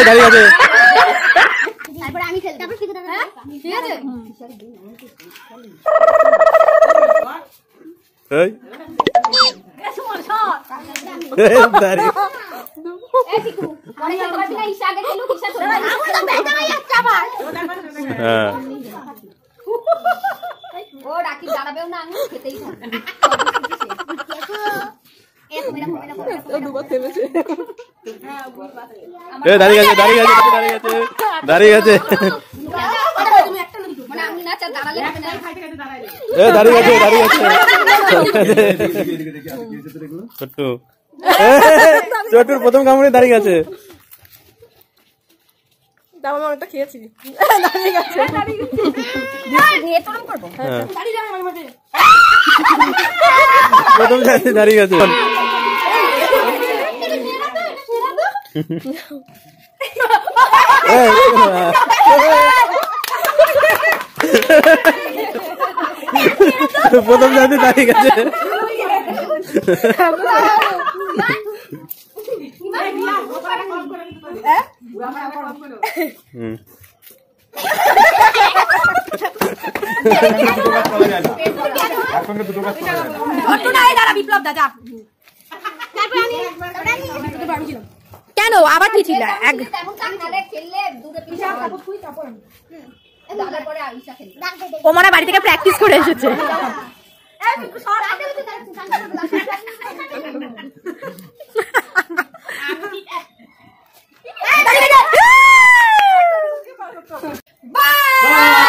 দাঁড়িয়ে আছে। তারপরে আমি খেলতে তারপর ঠিক আছে এই দাঁড়িয়ে হ্যাঁ ও রাখি দাঁড়াবেও না আমি খেতেই থাকবো দাঁড়িয়ে গেছে দাঁড়িয়ে গেছে দাঁড়িয়ে গেছে দাঁড়িয়ে গেছে দাঁড়িয়ে গেছে ছোট্টু ছোট্টুর প্রথম কামড়ে দাঁড়িয়ে গেছে। অনেকটা খেয়েছি প্রথম দাঁড়িয়ে গেছে প্রথম জাতি দাঁড়িয়ে গেছে কেন আবার কি ছিল ও মনে বাড়ি থেকে প্র্যাকটিস করে এসেছে। বাই।